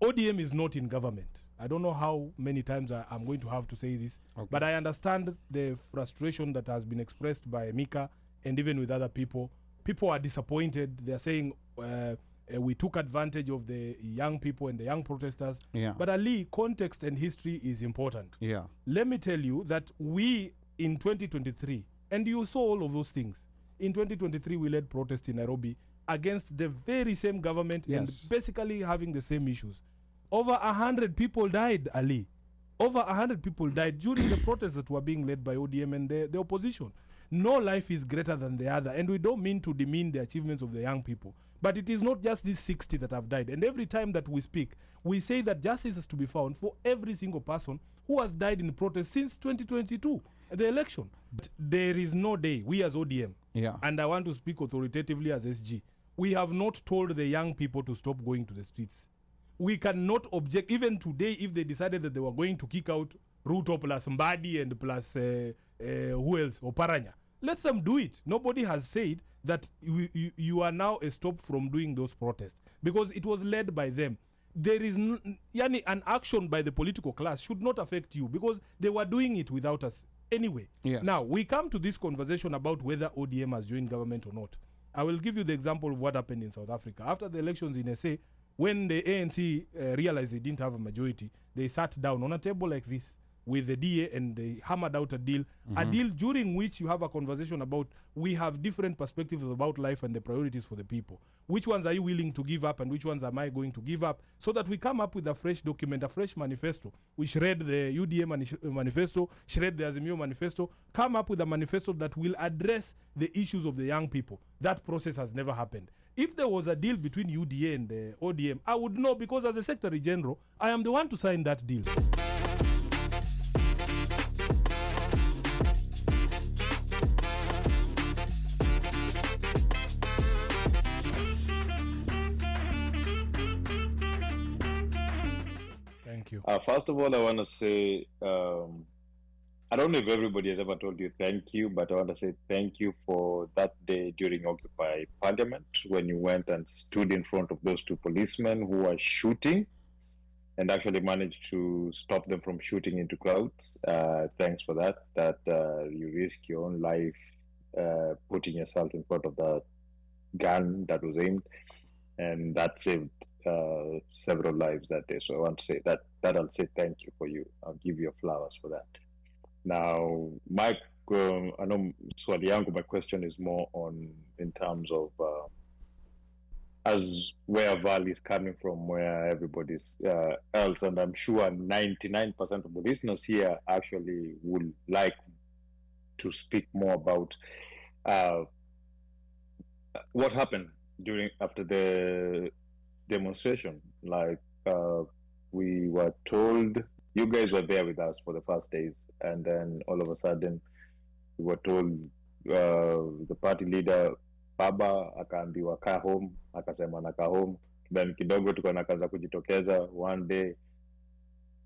ODM is not in government. I don't know how many times I'm going to have to say this, but I understand the frustration that has been expressed by Mika and even with other people. People are disappointed. They're saying we took advantage of the young people and the young protesters. Yeah. But Ali, context and history is important. Yeah. Let me tell you that we in 2023, and you saw all of those things. In 2023, we led protests in Nairobi against the very same government and basically having the same issues. Over 100 people died, Ali. Over 100 people died during the protests that were being led by ODM and the opposition. No life is greater than the other, and we don't mean to demean the achievements of the young people. But it is not just these 60 that have died. And every time that we speak, we say that justice is to be found for every single person who has died in protest since 2022, the election. But there is no day, we as ODM, and I want to speak authoritatively as SG, we have not told the young people to stop going to the streets. We cannot object. Even today, if they decided that they were going to kick out Ruto plus Mbadi and plus who else, Oparanya, let them do it. Nobody has said that you are now a stop from doing those protests because it was led by them. There is an action by the political class should not affect you because they were doing it without us anyway. Yes. Now, we come to this conversation about whether ODM has joined government or not. I will give you the example of what happened in South Africa. After the elections in SA, when the ANC realized they didn't have a majority, they sat down on a table like this with the DA and they hammered out a deal during which you have a conversation about we have different perspectives about life and the priorities for the people. Which ones are you willing to give up and which ones am I going to give up? So that we come up with a fresh document, a fresh manifesto. We shred the UDA manifesto, shred the Azimio manifesto, come up with a manifesto that will address the issues of the young people. That process has never happened. If there was a deal between UDA and the ODM, I would know because as a Secretary General, I am the one to sign that deal. Thank you. First of all, I want to say, I don't know if everybody has ever told you thank you, but I want to say thank you for that day during Occupy Parliament when you went and stood in front of those two policemen who were shooting and actually managed to stop them from shooting into crowds. Thanks for that. You risk your own life putting yourself in front of the gun that was aimed, and that saved several lives that day. So I want to say that I'll say thank you for you. I'll give you flowers for that. Now, Mike, I know swali yangu, my question is more on in terms of as where Val is coming from, where everybody's else, and I'm sure 99% of the listeners here actually would like to speak more about what happened after the demonstration. Like we were told, you guys were there with us for the first days, and then all of a sudden we were told the party leader Baba akaambiwa kaa home, akasema anakaa home. Then kidogo tuko nakaanza kujitokeza, one day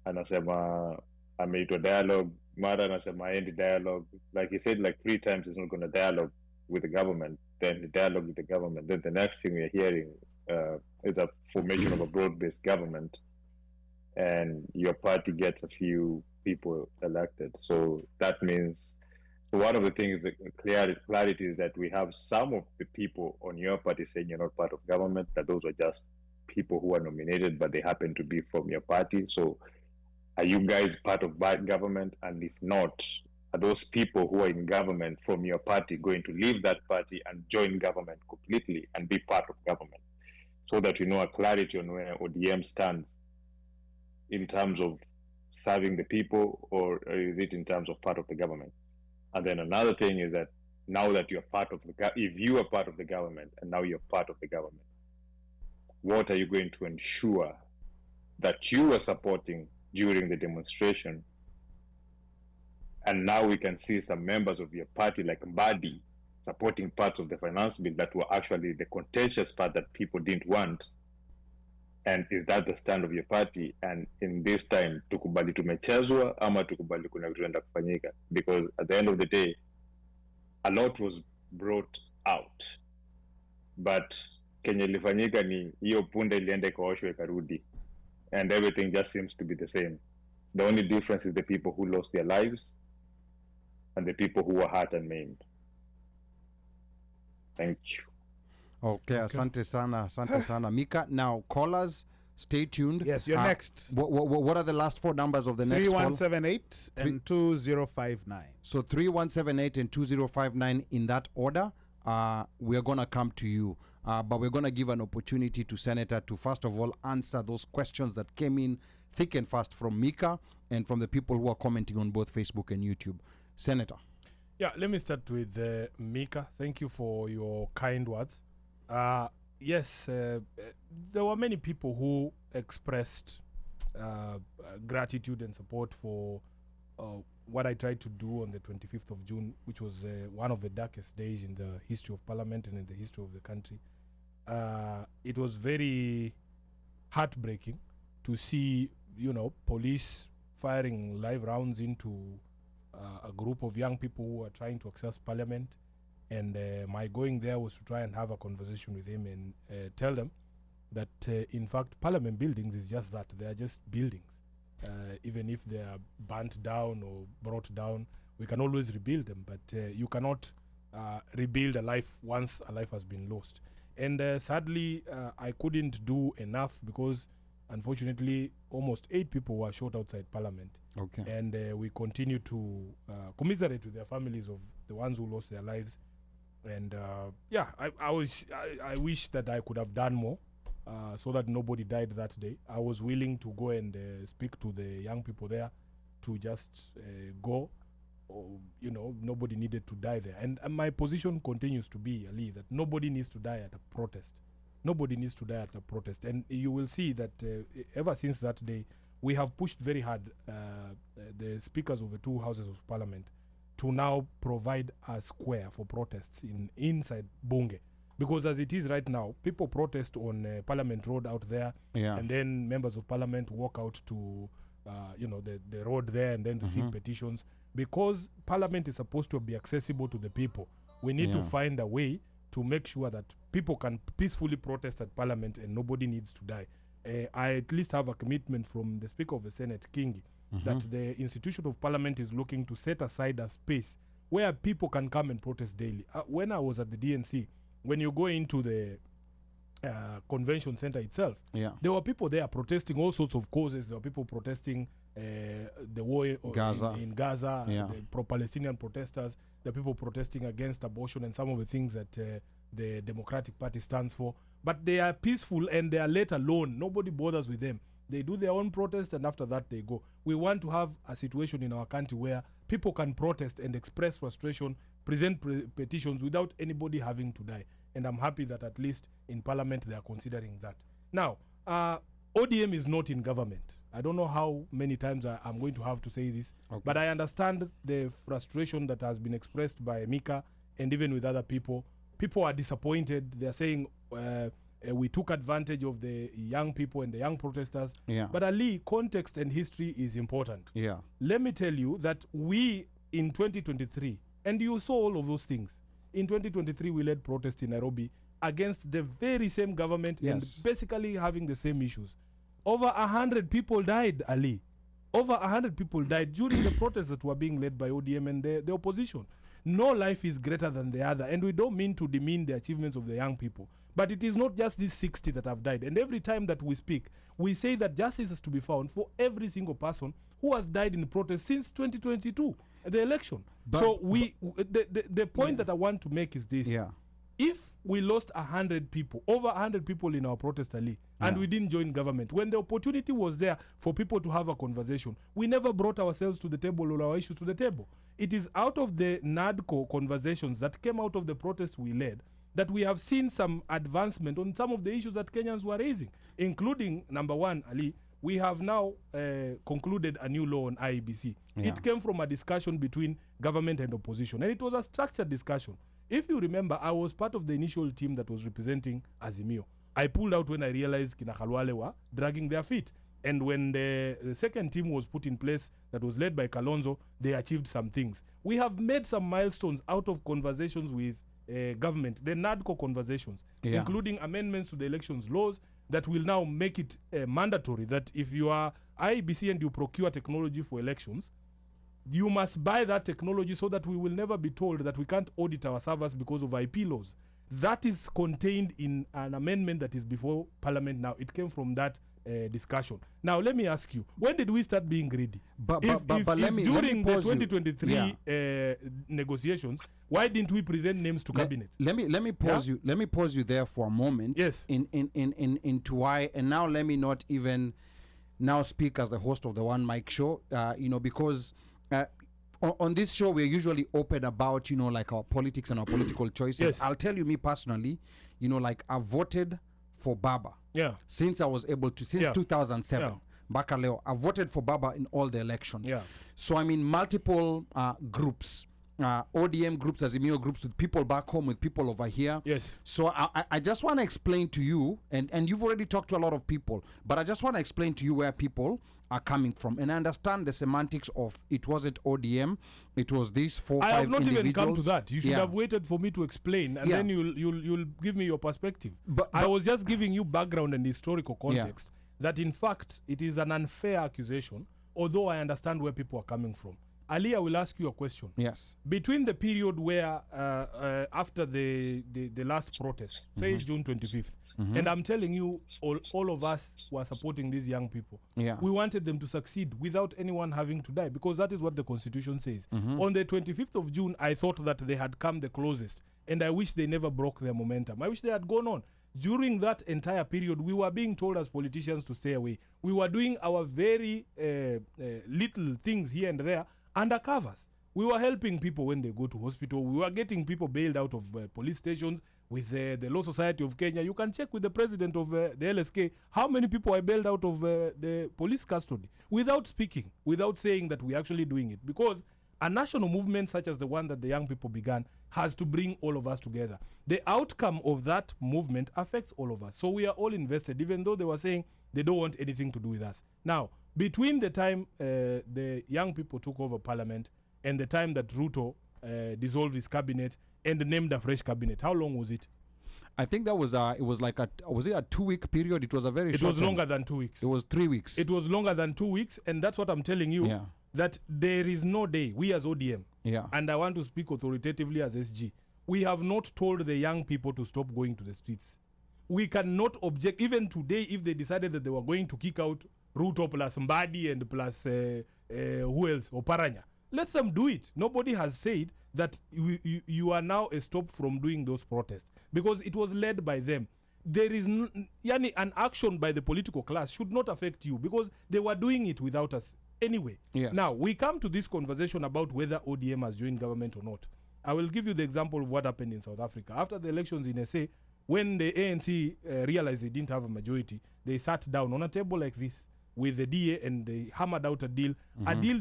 anasema ameitwa dialogue, mara anasema end dialogue. Like he said like 3 times he's not going to dialogue with the government, then the dialogue with the government. Then the next thing we're hearing is a formation of a broad-based government, and your party gets a few people elected. So that means, so one of the things, clarity is that we have some of the people on your party saying you're not part of government, that those are just people who are nominated, but they happen to be from your party. So are you guys part of government? And if not, are those people who are in government from your party going to leave that party and join government completely and be part of government? So that you know a clarity on where ODM stands in terms of serving the people, or is it in terms of part of the government? And then another thing is that now that you're part of if you are part of the government and now you're part of the government, what are you going to ensure that you are supporting during the demonstration? And now we can see some members of your party like Mbadi supporting parts of the finance bill that were actually the contentious part that people didn't want. And is that the stand of your party? And in this time, tukubali tumechezwa ama tukubali kuna vitu enda kufanyika? Because at the end of the day, a lot was brought out. But kenye ilifanyika ni hiyo punda ilienda ikaoshwa ikarudi. and everything just seems to be the same. The only difference is the people who lost their lives and the people who were hurt and maimed. Thank you. Okay, asante sana. Mika, now callers, stay tuned. Yes, you're next. What are the last four numbers of the next call? 3178 and 2059. So 3178 and 2059 in that order. We're going to come to you. But we're going to give an opportunity to Senator to first of all answer those questions that came in thick and fast from Mika and from the people who are commenting on both Facebook and YouTube. Senator. Yeah, let me start with Mika. Thank you for your kind words. Yes, there were many people who expressed gratitude and support for what I tried to do on the 25th of June, which was one of the darkest days in the history of Parliament and in the history of the country. It was very heartbreaking to see, police firing live rounds into a group of young people who were trying to access Parliament. And my going there was to try and have a conversation with him and tell them that, in fact, Parliament buildings is just that. They are just buildings. Even if they are burnt down or brought down, we can always rebuild them. But you cannot rebuild a life once a life has been lost. And sadly, I couldn't do enough because, unfortunately, almost 8 people were shot outside Parliament. Okay. And we continue to commiserate with their families of the ones who lost their lives. And I wish that I could have done more so that nobody died that day. I was willing to go and speak to the young people there to just go. Nobody needed to die there. And my position continues to be, Ali, that nobody needs to die at a protest. Nobody needs to die at a protest. And you will see that ever since that day, we have pushed very hard the speakers of the 2 houses of Parliament to now provide a square for protests inside Bunge. Because as it is right now, people protest on Parliament Road out there, and then members of Parliament walk out to the road there and then receive petitions. Because Parliament is supposed to be accessible to the people, we need to find a way to make sure that people can peacefully protest at Parliament and nobody needs to die. I at least have a commitment from the Speaker of the Senate, Kingi, that the institution of Parliament is looking to set aside a space where people can come and protest daily. When I was at the DNC, when you go into the convention center itself, there were people there protesting all sorts of causes. There were people protesting the war in Gaza, the pro-Palestinian protesters, the people protesting against abortion and some of the things that the Democratic Party stands for. But they are peaceful and they are let alone. Nobody bothers with them. They do their own protest and after that they go. We want to have a situation in our country where people can protest and express frustration, present petitions without anybody having to die. And I'm happy that at least in Parliament they are considering that. Now, ODM is not in government. I don't know how many times I'm going to have to say this, but I understand the frustration that has been expressed by Mika and even with other people. People are disappointed. They're saying we took advantage of the young people and the young protesters. But Ali, context and history is important. Let me tell you that we in 2023, and you saw all of those things, in 2023 we led protests in Nairobi against the very same government and basically having the same issues. Over 100 people died, Ali. Over 100 people died during the protests that were being led by ODM and the opposition. No life is greater than the other, and we don't mean to demean the achievements of the young people. But it is not just these 60 that have died. And every time that we speak, we say that justice is to be found for every single person who has died in protest since 2022, the election. So the point that I want to make is this. If we lost 100 people, over 100 people in our protest, Ali, and we didn't join government, when the opportunity was there for people to have a conversation, we never brought ourselves to the table or our issues to the table. It is out of the NADCO conversations that came out of the protests we led that we have seen some advancement on some of the issues that Kenyans were raising, including, number one, Ali, we have now concluded a new law on IEBC. It came from a discussion between government and opposition, and it was a structured discussion. If you remember, I was part of the initial team that was representing Azimio. I pulled out when I realized Kina Khalwale were dragging their feet. And when the second team was put in place that was led by Kalonzo, they achieved some things. We have made some milestones out of conversations with government, the NADCO conversations, including amendments to the elections laws, that will now make it mandatory that if you are IEBC and you procure technology for elections, you must buy that technology so that we will never be told that we can't audit our servers because of IP laws. That is contained in an amendment that is before Parliament now. It came from that discussion. Now, let me ask you, when did we start being greedy? But During the 2023 negotiations, why didn't we present names to cabinet? Let me pause you. Let me pause you there for a moment. Yes. Into why, and now let me not even now speak as the host of the One Mic Show. Because on this show we're usually open about like our politics and our political choices. Yes. I'll tell you, me personally, like I voted for Baba. Yeah. Since I was able to, since 2007. Yeah. Bakaleo, I voted for Baba in all the elections. Yeah. So I'm in multiple groups, ODM groups, Azimio groups, with people back home, with people over here. Yes. So I just want to explain to you, and you've already talked to a lot of people, but I just want to explain to you where people are coming from. And I understand the semantics of it wasn't ODM, it was these 4 I 5 have not individuals. even come to that. You should Yeah. have waited for me to explain, and Yeah. then you'll give me your perspective. But I was just giving you background and historical context that in fact it is an unfair accusation, although I understand where people are coming from. Ali, I will ask you a question. yes. Between the period where after the last protest, say it's June 25th, and I'm telling you, all of us were supporting these young people. Yeah. We wanted them to succeed without anyone having to die, because that is what the Constitution says. On the 25th of June, I thought that they had come the closest, and I wish they never broke their momentum. I wish they had gone on. During that entire period, we were being told as politicians to stay away. We were doing our very little things here and there, undercovers. We were helping people when they go to hospital. We were getting people bailed out of police stations with the Law Society of Kenya. You can check with the president of the LSK how many people are bailed out of the police custody without speaking, without saying that we're actually doing it. Because a national movement such as the one that the young people began has to bring all of us together. The outcome of that movement affects all of us. So we are all invested, even though they were saying they don't want anything to do with us. Now, between the time the young people took over parliament and the time that Ruto dissolved his cabinet and named a fresh cabinet, how long was it? I think that was it was like was it a 2-week period? It was a very It short was time. longer than 2 weeks. It was 3 weeks. It was longer than 2 weeks, and that's what I'm telling you, Yeah. that there is no day, we as ODM, Yeah. and I want to speak authoritatively as SG, we have not told the young people to stop going to the streets. We cannot object. Even today, if they decided that they were going to kick out Ruto plus Mbadi and plus who else, Oparanya, let them do it. Nobody has said that you are now a stop from doing those protests, because it was led by them. There is an action by the political class should not affect you, because they were doing it without us anyway. Yes. Now, we come to this conversation about whether ODM has joined government or not. I will give you the example of what happened in South Africa. After the elections in SA, when the ANC realized they didn't have a majority, they sat down on a table like this with the DA and they hammered out a deal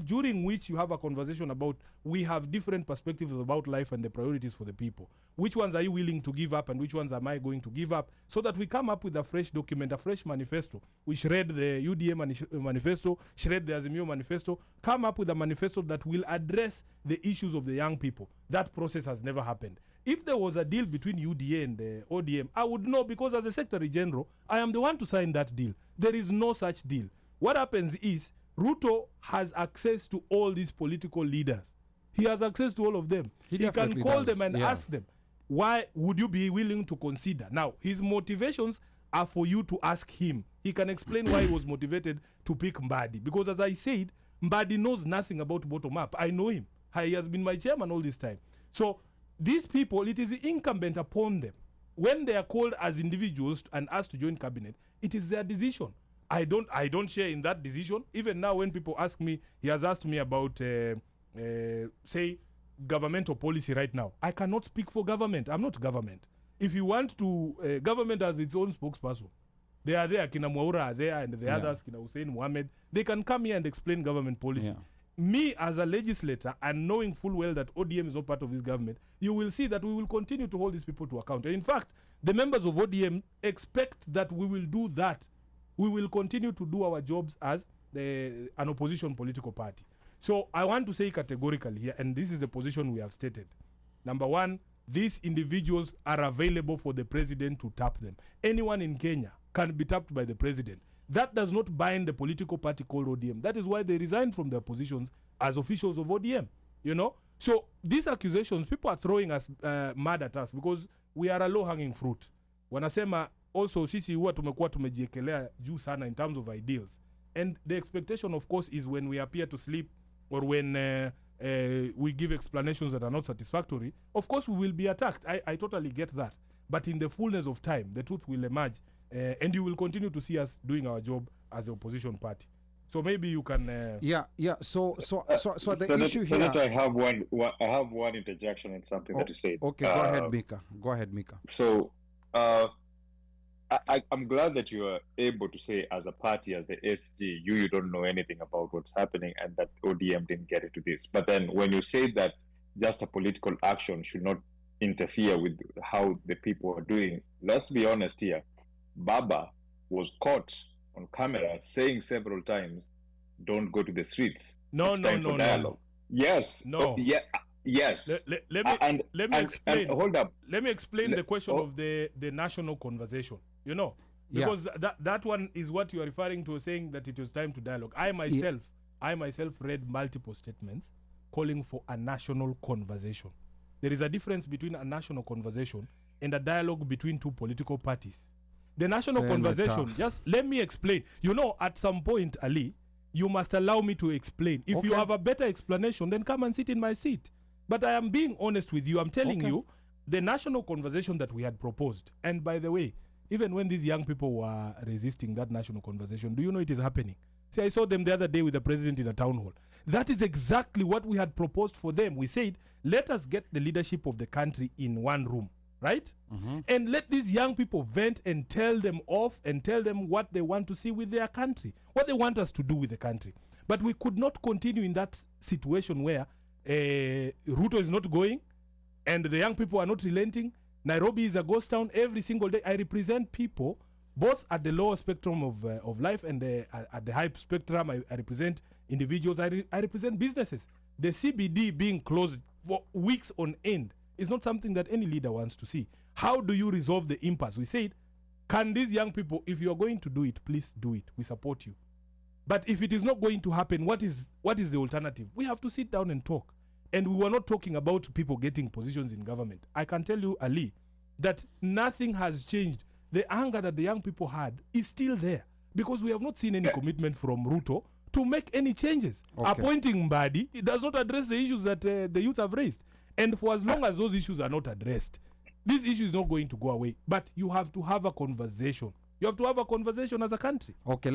during which you have a conversation about we have different perspectives about life and the priorities for the people. Which ones are you willing to give up and which ones am I going to give up? So that we come up with a fresh document, a fresh manifesto. We shred the UDA manifesto, shred the Azimio manifesto, come up with a manifesto that will address the issues of the young people. That process has never happened. If there was a deal between UDA and ODM, I would know, because as a Secretary General, I am the one to sign that deal. There is no such deal. What happens is Ruto has access to all these political leaders. He has access to all of them. He can definitely call does, them and yeah. ask them, why would you be willing to consider? Now, his motivations are for you to ask him. He can explain why he was motivated to pick Mbadi. Because as I said, Mbadi knows nothing about bottom-up. I know him. He has been my chairman all this time. So these people, it is incumbent upon them. When they are called as individuals and asked to join cabinet, it is their decision. I don't share in that decision. Even now when people ask me, he has asked me about, say, governmental policy right now. I cannot speak for government. I'm not government. If you want to, government has its own spokesperson. They are there, Kina Mwaura are there, and the others, Kina Hussein Mohammed. They can come here and explain government policy. Yeah. Me, as a legislator, and knowing full well that ODM is not part of this government, you will see that we will continue to hold these people to account. And in fact, the members of ODM expect that we will do that. We will continue to do our jobs as an opposition political party. So I want to say categorically here, and this is the position we have stated. Number one, these individuals are available for the president to tap them. Anyone in Kenya can be tapped by the president. That does not bind the political party called ODM. That is why they resigned from their positions as officials of ODM, you know. So these accusations, people are throwing us mad at us because we are a low-hanging fruit. Wanasema also sisi huwa tumekuwa tumejiekelea juu sana in terms of ideals. And the expectation, of course, is when we appear to sleep or when we give explanations that are not satisfactory, of course we will be attacked. I totally get that. But in the fullness of time, the truth will emerge, and you will continue to see us doing our job as the opposition party. So maybe you can. So the Senator, issue here. Senator, I have one interjection in something that you said. Okay, go ahead, Mika. Go ahead, Mika. So, I'm glad that you are able to say, as a party, as the SG, you don't know anything about what's happening, and that ODM didn't get into this. But then, when you say that just a political action should not interfere with how the people are doing, let's be honest here. Baba was caught on camera saying several times, "Don't go to the streets." No. Yes. No. Yes. Let me explain. Hold up. Let me explain the question of the national conversation. You know, because that one is what you are referring to, saying that it was time to dialogue. I myself read multiple statements calling for a national conversation. There is a difference between a national conversation and a dialogue between two political parties. The national conversation, just let me explain. You know, at some point, Ali, you must allow me to explain. If you have a better explanation, then come and sit in my seat. But I am being honest with you. I'm telling you, the national conversation that we had proposed, and by the way, even when these young people were resisting that national conversation, do you know it is happening? See, I saw them the other day with the president in a town hall. That is exactly what we had proposed for them. We said, let us get the leadership of the country in one room, right? And let these young people vent and tell them off and tell them what they want to see with their country, what they want us to do with the country. But we could not continue in that situation where Ruto is not going and the young people are not relenting. Nairobi is a ghost town every single day. I represent people both at the lower spectrum of life and at the high spectrum. I represent individuals. I represent businesses. The CBD being closed for weeks on end is not something that any leader wants to see. How do you resolve the impasse? We said, can these young people, if you are going to do it, please do it. We support you. But if it is not going to happen, what is the alternative? We have to sit down and talk. And we were not talking about people getting positions in government. I can tell you, Ali, that nothing has changed. The anger that the young people had is still there because we have not seen any commitment from Ruto to make any changes. Appointing Mbadi, it does not address the issues that the youth have raised. And for as long as those issues are not addressed, this issue is not going to go away. But you have to have a conversation. You have to have a conversation as a country. Okay,